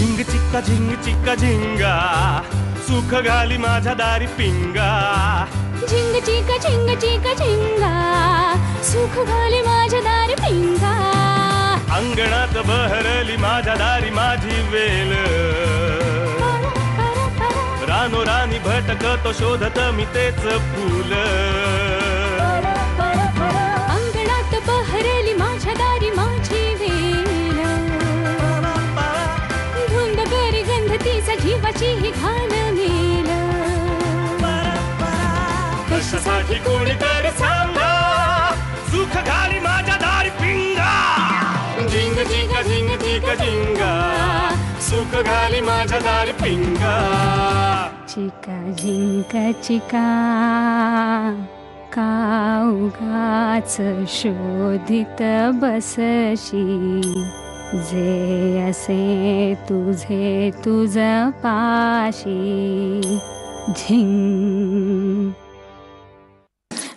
झिंग चिक्का झिंग चिक्का झिंगा सुख घाली माझ्या दारी पिंगा झिंग चिक्का झिंग चिक्का झिंगा सुख घाली माझ्या दारी पिंगा अंगणात बहरली माझ्या दारी माझी वेल रानो रानी भटकतो शोधत मी तेच फूल अंगणात बहरली माझ्या दारी माझी वेल धुंद करी गंध तिचा जीवाची ही घाण मेल कशासाठी कोणीतरी सांगा सुख घाली माझ्या दारी पिंगा झिंग चिक्का झिंग चिक्का झिंगा सुख घाली माझ्या दारी पिंगा चिका झिंका चिका का उगाच शोधित बसशी जे असे तुझे तुझ पाशी झिंग.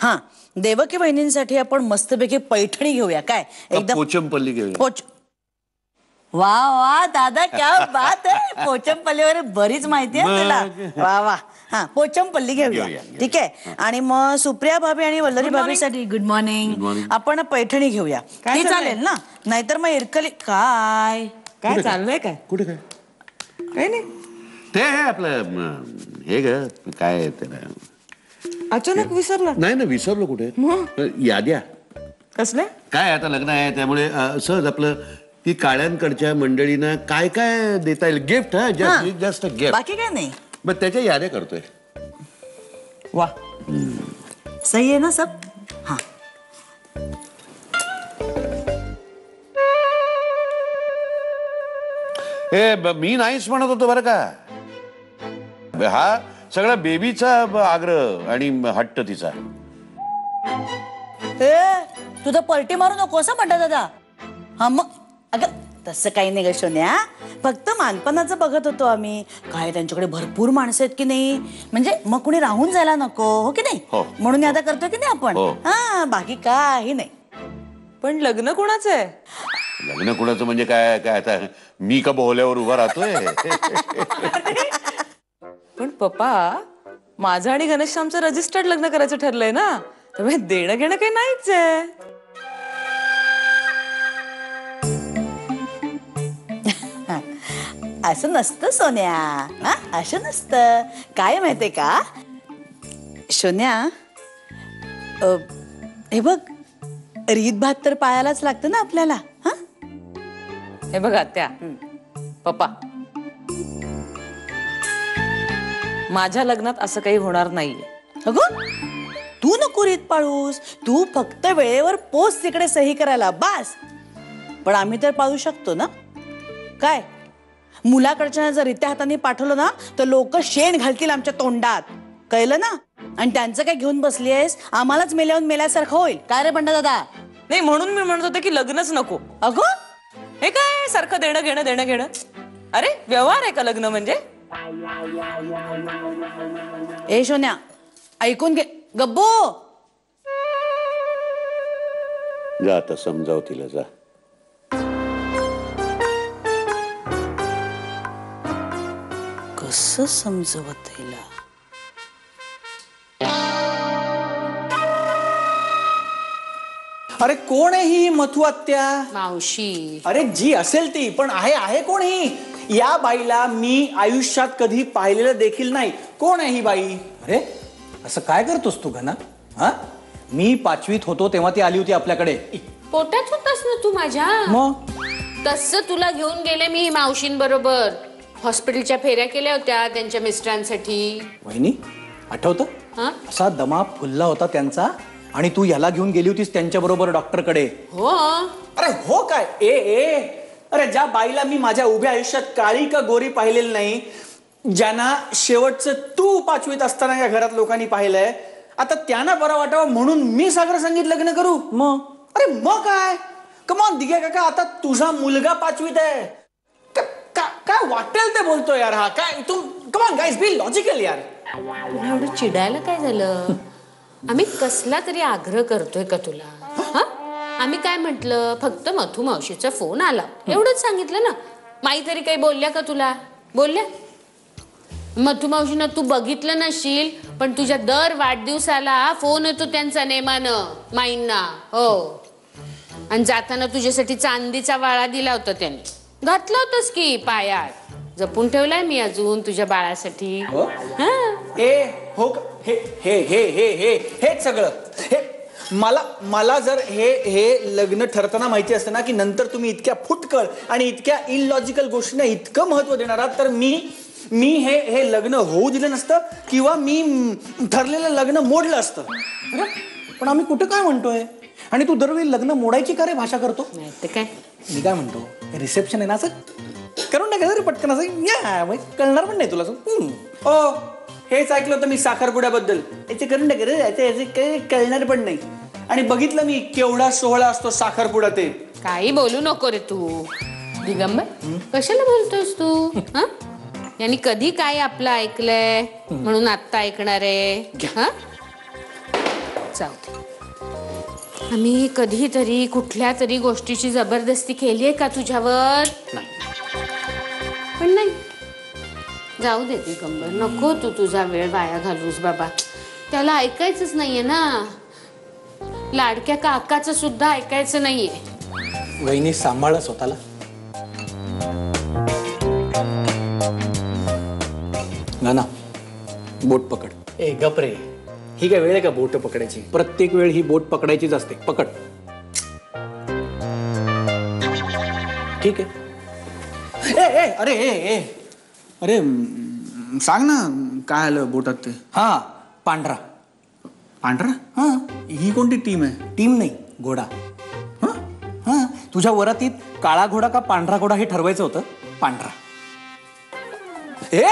हा देवकी वहिनींसाठी आपण मस्तपैकी पैठणी घेऊया काय एकदम पोचमपल्ली घेऊया. वा वा दादा क्या बात आहे. पोचमपल्लीवर बरीच माहिती आहे तुला. वा वा. हा पोचमपल्ली घेऊया ठीक आहे. आणि मग सुप्रिया भाभी आणि वल्लरी भाभीसाठी गुड मॉर्निंग आपण पैठणी घेऊया. ती चालेल ना. नाहीतर मग इरकली काय काय चाललंय काय कुठे काय काही नाही. ते आपलं हे ग काय त्याला अचानक विसरला. नाही ना विसरलो कुठे याद्या कसले काय आता लग्न आहे त्यामुळे सहज आपलं ती काळ्यांकडच्या मंडळींना काय काय देता येईल गिफ्ट. हा जस्ट अ गिफ्ट बाकी काय नाही. मग त्याच्या याद्या करतोय. वा सही आहे ना सब. हा मी नाहीच म्हणत होतो बरं का. हा सगळा बेबीचा आग्रह आणि हट्ट तिचा. तू तर पलटी मारू नको असं म्हणता दादा. हा मग अगं तसं काही नाही ग सोन्या. फक्त मानपणाचं बघत होतो आम्ही. काय त्यांच्याकडे भरपूर माणसं आहेत की नाही. म्हणजे मग कुणी राहून जायला नको हो की नाही. म्हणून आता करतो की नाही आपण. हा बाकी काही नाही. पण लग्न कोणाचं आहे. लग्न कुणाचं म्हणजे काय काय आता मी का बोहल्यावर उभा राहतोय. पण पप्पा माझं आणि घनश्यामचं रजिस्टर्ड लग्न करायचं ठरलंय ना. त्यामुळे देणं घेणं काही नाहीच आहे. असं नसतं सोन्या. हा असं नसतं. काय माहितीये का सोन्या हे बघ रीत भात तर पाळायलाच लागतं ना आपल्याला. हा हे बघा त्या पप्पा माझ्या लग्नात असं काही होणार नाहीये. अगं तू नको रीत पाळूस. तू फक्त वेळेवर पोस्ट तिकडे सही करायला बास. पण आम्ही तर पाळू शकतो ना. काय मुलाकडच्या जर रित्या हाताने पाठवलं ना तर लोक शेण घालतील आमच्या तोंडात. कळलं ना. आणि त्यांचं काय घेऊन बसली आहेस. आम्हालाच मेल्याहून मेल्यासारखं होईल. काय रे बंडा दादा. नाही म्हणून मी म्हणत होते की लग्नच नको. अगं हे काय सारखं देणं घेणं देणं घेणं. अरे व्यवहार आहे का लग्न म्हणजे. ए सोन्या ऐकून घे गब्बू. जा आता समजाव तिला जा. कसं समजवत हिला. अरे कोण आहे ही मथू आत्या. मावशी. अरे जी असेल ती पण आहे कोण ही. या बाईला मी आयुष्यात कधी पाहिलेलं देखील नाही. कोण आहे ही बाई. अरे असं काय करतोस तू घना. हा मी 5वीत होतो तेव्हा ती आली होती आपल्याकडे. पोटात होतास ना तू माझ्या. मग तसं तुला घेऊन गेले मी मावशींबरोबर. हॉस्पिटलच्या फेऱ्या केल्या होत्या त्यांच्या मिस्टरांसाठी. वहिनी आठवतं असा दमा फुलला होता त्यांचा. आणि तू याला घेऊन गेली होतीस त्यांच्या बरोबर डॉक्टरकडे. हो. अरे हो काय. ए अरे ज्या बाईला मी माझ्या उभ्या आयुष्यात काळी का गोरी पाहिलेली नाही. ज्यांना शेवटचं तू 5वीत असताना या घरात लोकांनी पाहिलंय. आता त्यांना बरं वाटावं म्हणून मी सागर संगीत लग्न करू. मग अरे मग काय कमॉन दिघे काका. आता तुझा मुलगा 5वीत आहे. काय वाटेल ते बोलतो यार. हा काय तू कमॉन गाईज बी लॉजिकल यार. तुला एवढं चिडायला काय झालं. आम्ही कसला तरी आग्रह करतोय का तुला. हा आम्ही काय म्हटलं फक्त मथू मावशीचा फोन आला एवढंच सांगितलं ना. माई तरी काही बोलल्या का तुला? बोलल्या? मथू मावशीनं तू बघितलं नशील, पण तुझ्या दर वाढदिवसाला फोन येतो त्यांचा नेमानं माईंना. हो. आणि जाताना तुझ्यासाठी चांदीचा वाळा दिला होता त्यांनी. घातला होतास की पायात. जपून ठेवलाय मी अजून तुझ्या बाळासाठी. हा. ए हो हे हे हे हे हे हेच सगळं हे मला जर हे लग्न ठरताना माहिती असतं ना की नंतर तुम्ही इतक्या फुटकळ आणि इतक्या इलॉजिकल गोष्टींना इतकं महत्व देणार आहात, तर मी हे लग्न होऊ दिलं नसतं किंवा मी ठरलेलं लग्न मोडलं असतं. पण आम्ही कुठं काय म्हणतोय? आणि तू दरवेळी लग्न मोडायची का रे भाषा करतो? नाही ते काय. मी काय म्हणतो, रिसेप्शन आहे ना असं करून टाकायचं रे पटकन, असं या कळणार पण नाही तुला. ओ हेच ऐकलं होतं मी साखरपुड्याबद्दल. याचे करून टाक रे, याचे काही कळणार पण नाही. आणि बघितलं मी केवढा सोहळा असतो साखरपुडा ते. काही बोलू नको रे तू दिगंबर. कशाला बोलतोस तू? हा? यांनी कधी काय आपलं ऐकलंय म्हणून आत्ता ऐकणार आहे? हा? जाऊ दे. आम्ही कधीतरी कुठल्या तरी गोष्टीची जबरदस्ती केलीये का तुझ्यावर? पण नाही. जाऊ दे दिगंबर, नको तू तुझा वेळ वाया घालूस बाबा. त्याला ऐकायचंच नाहीये ना. लाडक्या काकाचं सुद्धा ऐकायचं नाहीये. वहिनी सांभाळ स्वतःला. ना बोट पकड. ए गपरे, ही काय वेळ आहे का बोट पकडायची? प्रत्येक वेळ ही बोट पकडायचीच असते. पकड. ठीक आहे. ए अरे ए अरे सांग ना काय आलं बोटात ते? हा पांढरा. पांढरा? हा. ही कोणती टीम आहे? टीम नाही, घोडा. हा हा. तुझ्या वरातीत काळा घोडा का पांढरा घोडा हे ठरवायचं होतं. पांढरा. ए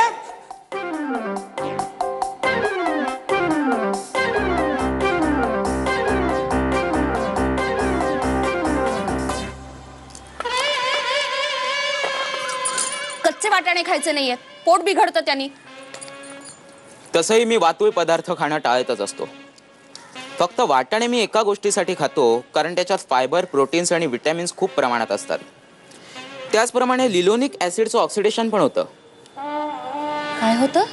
वाटाणे खायचे नाहीये, पोट बिघडतं त्यांनी. तसंही मी वातुळ पदार्थ खाणं टाळतच असतो. फक्त वाटाणे मी एका गोष्टीसाठी खातो, कारण त्याच्यात फायबर, प्रोटीन्स आणि विटॅमिन्स खूप प्रमाणात असतात. त्याचप्रमाणे लिलोनिक ऍसिडचं ऑक्सिडेशन पण होतं. काय होतं?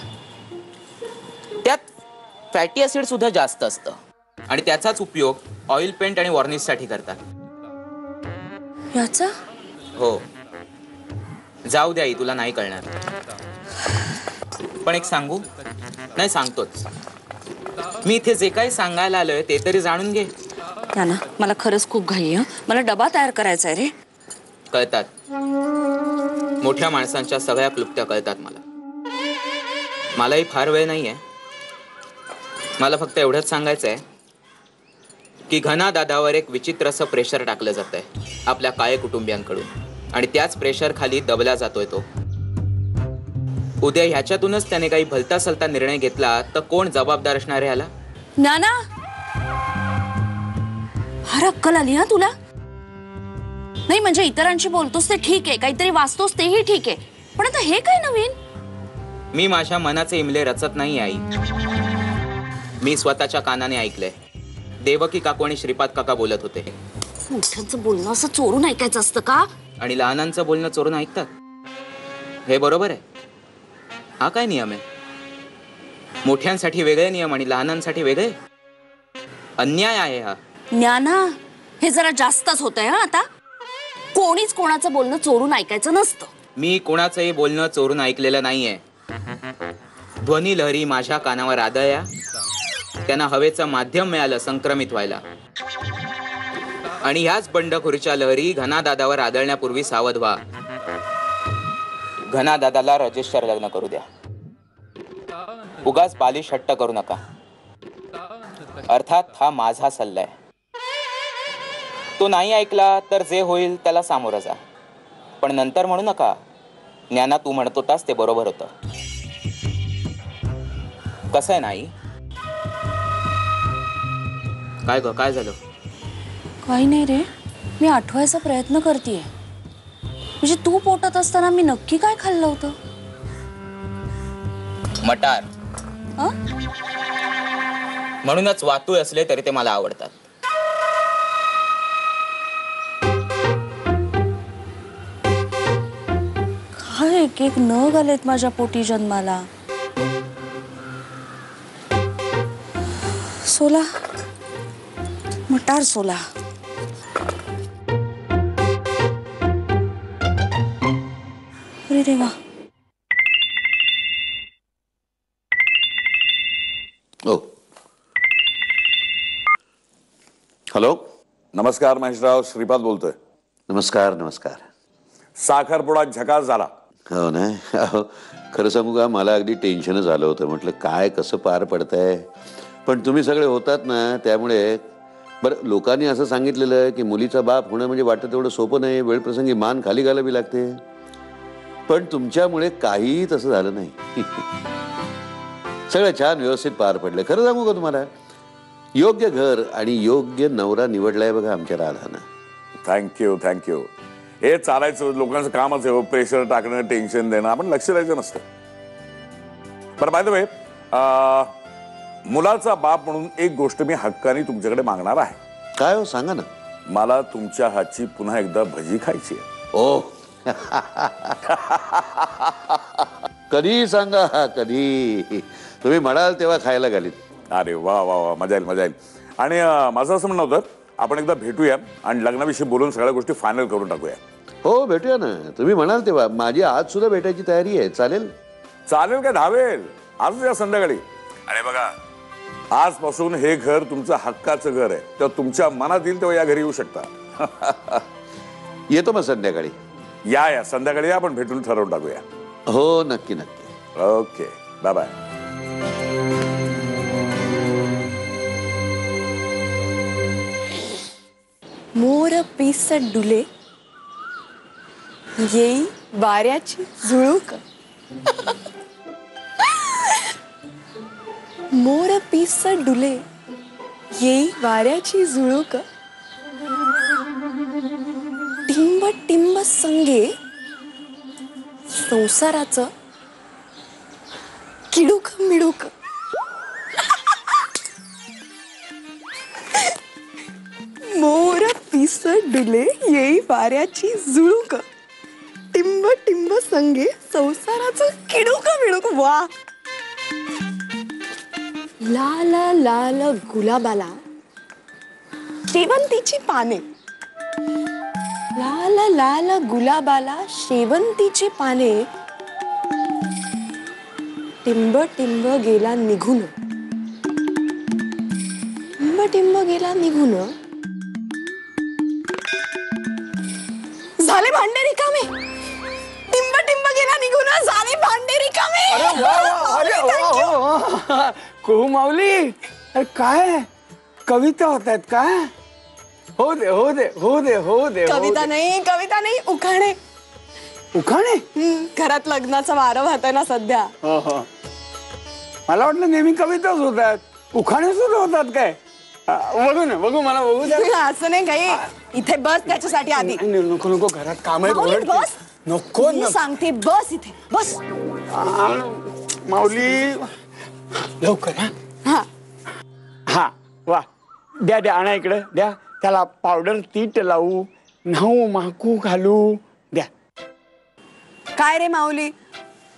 त्यात फॅटी ऍसिड सुद्धा जास्त असतं आणि त्याचाच उपयोग ऑइल पेंट आणि वॉर्निशसाठी करतात. याचा? हो. जाऊ द्या, तुला नाही कळणार. पण एक सांगू? नाही, सांगतोच. मी इथे जे काही सांगायला आलोय ते तरी जाणून घे. ना मला खरंच खूप घाई आहे. मला डबा तयार करायचा आहे रे. कळतात. मोठ्या माणसांच्या सगळ्या क्लुप्त्या कळतात मला. मलाही फार वेळ नाहीये. मला फक्त एवढंच सांगायचं आहे की घना दादावर एक विचित्र असं प्रेशर टाकलं जात आहे आपल्या काळे कुटुंबियांकडून, आणि त्याच प्रेशर खाली दबला जातोय तो. उद्या ह्याच्यातूनच त्याने काही भलता सलता निर्णय घेतला तर कोण जबाबदार असणार आहे ह्याला? नाना, फार अक्कल आली हा तुला. नाही म्हणजे इतरांशी बोलतोस ते ठीक आहे, काहीतरी वाचतोस तेही ठीक आहे, पण आता हे काय नवीन? मी माझ्या मनाचे इमले रचत नाही आई. मी स्वतःच्या कानाने ऐकलंय. देवकी काकू आणि श्रीपाद काका बोलत होते. मोठ्यांचं बोलणं असं चोरून ऐकायचं असतं का? आणि लहानांचं बोलणं चोरून ऐकतात. हे बरोबर आहे? हा काय नियम आहे? मोठ्यांसाठी वेगळे नियम आणि लहानांसाठी वेगळे? अन्याय आहे हा. ज्ञाना, हे जरा जास्तच होतंय हा आता. कोणीच कोणाचं बोलणं चोरून ऐकायचं नसतं. मी कोणाचंही बोलणं चोरून ऐकलेलं नाहीये. ध्वनी लहरी माझ्या कानावर आदळल्या, त्यांना हवेचं माध्यम मिळालं संक्रमित व्हायला, आणि ह्याच बंडखोरीच्या लहरी घना दादावर आदळण्यापूर्वी सावध व्हा. घना दादाला रजिस्टर लग्न करू द्या. उगाच बालिश हट्ट करू नका. अर्थात हा माझा सल्ला आहे. तो नाही ऐकला तर जे होईल त्याला सामोरं जा, पण नंतर म्हणू नका ज्ञाना तू म्हणत होतास ते बरोबर होतं. कसं आहे नाही? काय ग, काय झालं? काही नाही रे, मी आठवायचा प्रयत्न करतेय. म्हणजे तू पोटात असताना मी नक्की काय खाल्लं होतं? मटार. म्हणूनच वातुळ असले तरी ते मला आवडतात. काय एक एक नग आलेत माझ्या पोटी जन्माला. सोला, मटार सोला. अरे देवा. ओ हॅलो. नमस्कार महेशराव, श्रीपाद बोलतोय. नमस्कार नमस्कार. साखरपुडा झकास झाला. हो ना. अहो, खरं सांगू का, मला अगदी टेन्शनच आलं होतं. म्हटलं काय कसं पार पडतंय, पण तुम्ही सगळे होतात ना, त्यामुळे. बरं, लोकांनी असं सांगितलेलं की मुलीचा बाप होणं म्हणजे वाटतं तेवढं सोपं नाही, वेळप्रसंगी मान खाली घालावी लागते. पण तुमच्यामुळे काहीही तसं झालं नाही. सगळं छान व्यवस्थित पार पडलं. खरं सांगू का तुम्हाला, योग्य घर आणि योग्य नवरा निवडलाय बघा आमच्या राधानं. Thank you thank you. हे चालायचं, लोकांचं कामच आहे. प्रेशर टाकणं, टेन्शन देणं, आपण लक्ष द्यायचं नसतं. बरं, बाय द वे, मुलाचा बाप म्हणून एक गोष्ट मी हक्काने तुमच्याकडे मागणार आहे. काय हो, सांगा ना. मला तुमच्या हातची पुन्हा एकदा भजी खायची आहे. ओ कधी सांगा, कधी तुम्ही म्हणाल तेव्हा खायला घालीत. अरे वा वा वा, मजा येईल मजा येईल. आणि माझं असं म्हणणं होतं, आपण एकदा भेटूया आणि लग्नाविषयी बोलून सगळ्या गोष्टी फायनल करून टाकूया. हो, भेटूया ना. तुम्ही म्हणाल तेव्हा. माझी आज सुद्धा भेटायची तयारी आहे. चालेल? चालेल काय, धावेल. आज या संध्याकाळी. अरे बघा, आजपासून हे घर तुमचं हक्काचं घर आहे. तेव्हा तुमच्या मनात येईल तेव्हा या घरी येऊ शकता. येतो मग संध्याकाळी. या संध्याकाळी आपण भेटून ठरवून टाकूया. हो, नक्की नक्की. Okay, bye bye. मोर पिस डुले येई वाऱ्याची झुळूक. मोर पिस डुले येई वाऱ्याची झुळूक. टिंब टिंब संगे संसाराचं किडूक मिडूक. मोर पिस डुले येई वाऱ्याची झुळूक. टिंब टिंब संगे संसाराचं किडूक मिडूक. वा. लाल लाल गुलाबाला शेवंतीची पाने. लाल लाल गुलाबाला शेवंतीची पाने. टिंब टिंब गेला निघून. टिंब टिंब गेला निघून. झाले भांडे रिकामे. टिंब टिंब गेला निघून. झाले भांडे रिकामे. कुहू माऊली, अरे काय कविता होत आहेत काय? हो दे हो दे हो दे हो दे. कविता नाही, उखाणे. उखाणे? घरात लग्नाचा वारं वाहतोय ना सध्या. हो हो, मला वाटलं नेहमी कविताच होतात, उखाणे सुद्धा होतात काय? बघू ना, बघू, मला बघू द्या. असं नाही काही. इथे बस त्याच्यासाठी आधी. नको नको, घरात काम आहे. बस. नको मी सांगते बस इथे बस. माऊली लवकर. हा हा, वा. द्या द्या, आणा इकडे द्या. त्याला पावडर तीट लावू, न्हाऊ माकू घालू द्या. काय रे माऊली,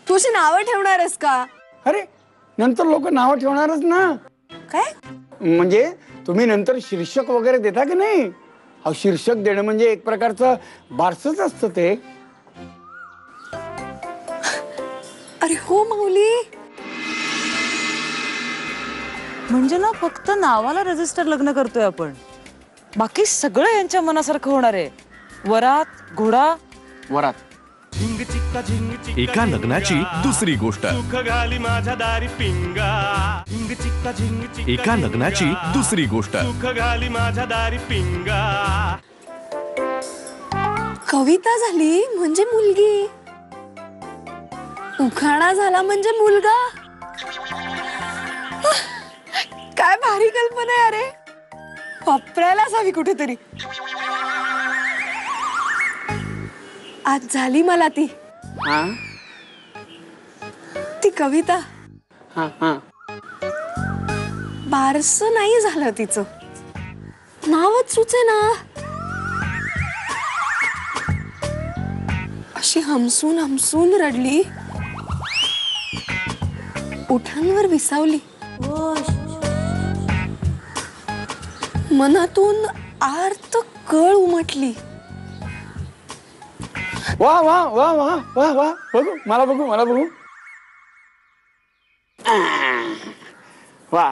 तू अशी नावं ठेवणार आहेस का? अरे नंतर लोक नावं ठेवणारच ना. काय म्हणजे तुम्ही नंतर शीर्षक वगैरे देता की नाही? अहो, शीर्षक देणं म्हणजे एक प्रकारचं बारसच असतं ते. अरे हो माऊली. म्हणजे ना फक्त नावाला रजिस्टर लग्न करतोय आपण, बाकी सगळं यांच्या मनासारखं होणार आहे. वरात घोडा वरात. एका लग्नाची दुसरी गोष्ट. सुख घाली माझ्या दारी पिंगा. एका लग्नाची दुसरी गोष्ट. सुख घाली माझ्या दारी पिंगा. कविता झाली म्हणजे मुलगी, उखाणा झाला म्हणजे मुलगा. काय भारी कल्पना आहे अरे, वापरायलाच हवी कुठेतरी. आज झाली मला ती कविता. बारस नाही झालं तिचं, नावच सुचे ना. अशी हमसून हमसून रडली, ओठांवर विसावली, मनातून आर्त कळ उमटली. वा वा वा वा वा वा, बघू मला, बघू मला, बघू. वा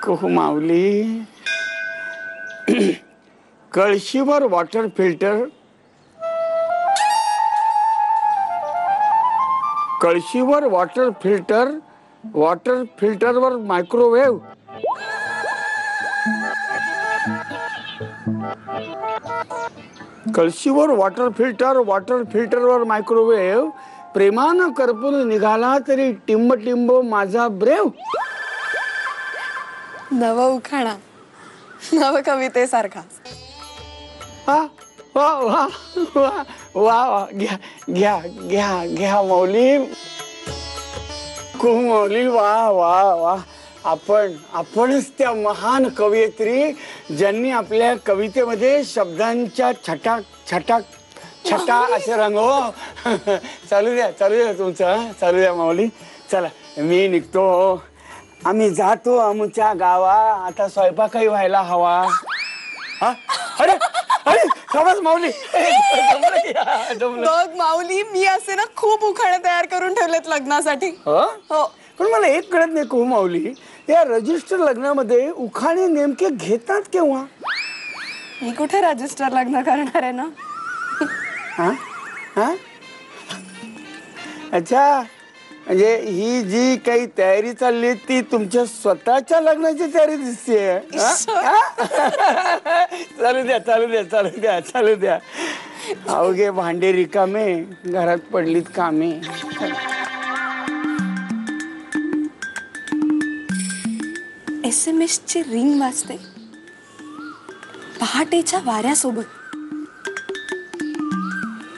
कुहू माऊली, कळशीवर वॉटर फिल्टर, कळशीवर वॉटर फिल्टर, वॉटर फिल्टरवर मायक्रोवेव्ह. कळशीवर वॉटर फिल्टर, वॉटर फिल्टरवर मायक्रोवेव्ह, प्रेमानं करपून निघाला तरी टिंब टिंब माझा ब्रेव. नव उखाणा, नव कवितेसारखा. वा वा वा वा वा, घ्या घ्या घ्या घ्या माऊली, माऊली, वा वा वा. आपणच त्या महान कवयित्री ज्यांनी आपल्या कवितेमध्ये शब्दांच्या छटाक छटाक छटा असे रंग. चालू द्या तुमचं, चालू द्या माऊली. चला मी निघतो, आम्ही जातो आमच्या गावा, आता स्वयंपाकही व्हायला हवा. अरे अरे खबस माऊली. बघ माऊली, मी असे ना खूप उखाणे तयार करून ठेवलेत लग्नासाठी. हो, पण मला एक कळत नाही को माऊली, या रजिस्टर लग्नामध्ये उखाणे नेमके घेतात केव्हा? मी कुठे रजिस्टर लग्न करणार आहे ना. हा हा, अच्छा, म्हणजे ही जी काही तयारी चालली ती तुमच्या स्वतःच्या लग्नाची तयारी दिसते. चालू द्या चालू द्या चालू द्या चालू द्या. अवघे भांडे रिकामे, घरात पडलीत कामे. SMS ची रिंग वाजते पहाटेच्या वाऱ्यासोबत.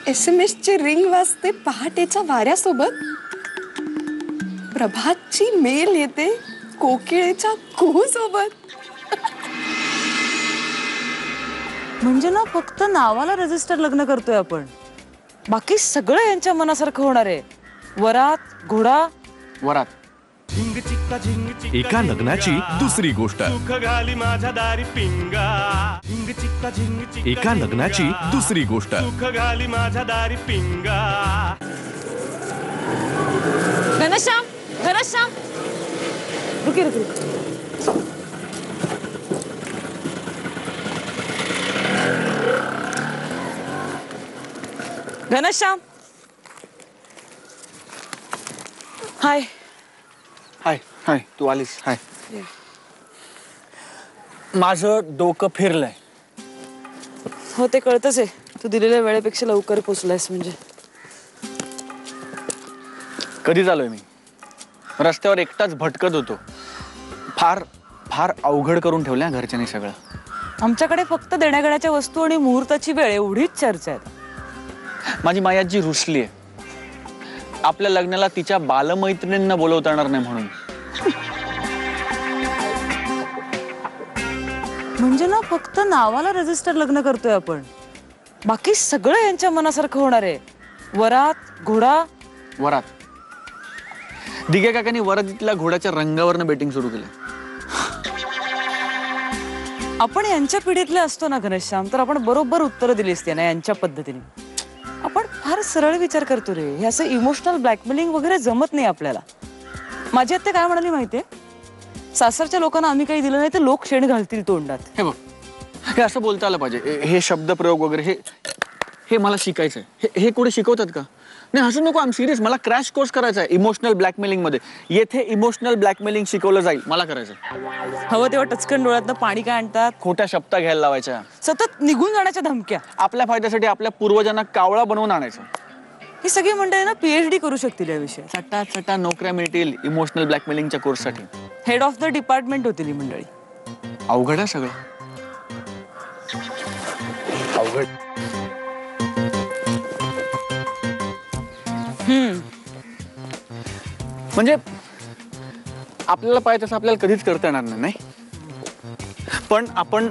SMS ची रिंग वाजते पहाटेच्या वाऱ्यासोबत. प्रभातची मेल येते कोकिळेच्या कुहू सोबत. म्हणजे ना फक्त नावाला रजिस्टर लग्न करतोय आपण, बाकी सगळं यांच्या मनासारखं होणार आहे. वरात घोडा वरात. एका लग्नाची दुसरी गोष्ट. एका लग्नाची दुसरी गोष्ट. घनश्याम, घनश्याम, रुकी रुकी. घनश्याम, हाय. हाय हाय, तू आलीस. हाय. माझं डोकं फिरलंय. हो ते कळतच आहे, तू दिलेल्या वेळेपेक्षा लवकर पोचलायस. म्हणजे कधी झालोय मी रस्त्यावर एकटाच भटकत होतो. फार फार अवघड करून ठेवल्या घरच्यांनी सगळं. आमच्याकडे फक्त देण्याघेण्याच्या वस्तू आणि मुहूर्ताची वेळ एवढीच चर्चा आहे. माझी मायाजी रुसली आहे. आपल्या लग्नाला तिच्या बालमैत्रिणींना बोलवता येणार नाही म्हणून. म्हणजे ना फक्त नावाला रजिस्टर लग्न करतोय आपण, बाकी सगळं यांच्या मनासारखं होणार आहे. वरात घोडा. वरात. दिघे काकांनी वरातीतल्या घोड्याच्या रंगावरनं बेटिंग सुरू केलं. आपण यांच्या पिढीतले असतो ना घनश्याम, तर आपण बरोबर उत्तरं दिली असते ना यांच्या पद्धतीने. आपण फार सरळ विचार करतो रे. हे असं इमोशनल ब्लॅकमेलिंग वगैरे जमत नाही आपल्याला. माझी आत्या काय म्हणाली माहितीये, सासरच्या लोकांना आम्ही काही दिलं नाही तर लोक शेण घालतील तोंडात. हे बघ, हे असं बोलता आलं पाहिजे. हे शब्दप्रयोग वगैरे हे मला शिकायचंय. हे कोणी शिकवतात का? नाही हसू नको, आय एम सिरियस. मला क्रॅश कोर्स करायचा आहे इमोशनल ब्लॅकमेलिंग मध्ये. येथे इमोशनल ब्लॅकमेलिंग शिकवलं जाईल, मला करायचं. हवं तेव्हा टचकन डोळ्यातनं पाणी काय आणतात, खोट्या शब्दा घ्यायला लावायच्या, सतत निघून जाण्याच्या धमक्या, आपल्या फायद्यासाठी आपल्या पूर्वजांना कावळा बनवून आणायचं. ही सगळी मंडळी ना PhD करू शकतील या विषयात. चटा चटा नोकऱ्या मिळतील इमोशनल ब्लॅकमेलिंगच्या कोर्ससाठी. हेड ऑफ द डिपार्टमेंट होतील ही मंडळी. अवघड आहे सगळं, अवघड. म्हणजे आपल्याला पाहिजे तसं आपल्याला कधीच करता येणार नाही, पण आपण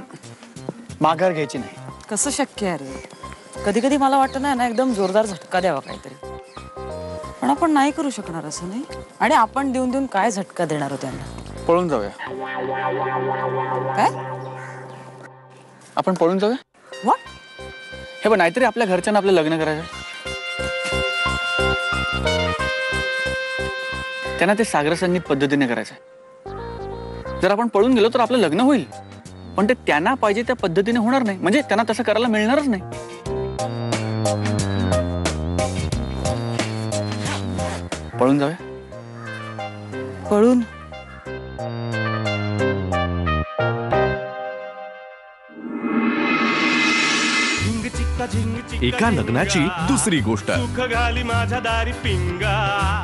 माघार घ्यायची नाही. कसं शक्य आहे रे? कधी कधी मला वाटतं ना एकदम जोरदार झटका द्यावा काहीतरी, पण आपण नाही करू शकणार असं नाही. आणि आपण देऊन देऊन काय झटका देणार आहोत त्यांना? पळून जाऊया. काय? आपण पळून जाऊया. What? हे बघ, नाहीतरी आपल्या घरच्यांना आपलं लग्न करायचं, त्यांना ते सागरसंगीत पद्धतीने करायचंय. जर आपण पळून गेलो तर आपलं लग्न होईल, पण ते त्यांना पाहिजे त्या पद्धतीने होणार नाही, म्हणजे त्यांना तसं करायला मिळणारच नाही. पळून जाऊया. पळून? एका लग्नाची दुसरी गोष्ट. सुख घाली माझ्या दारी पिंगा.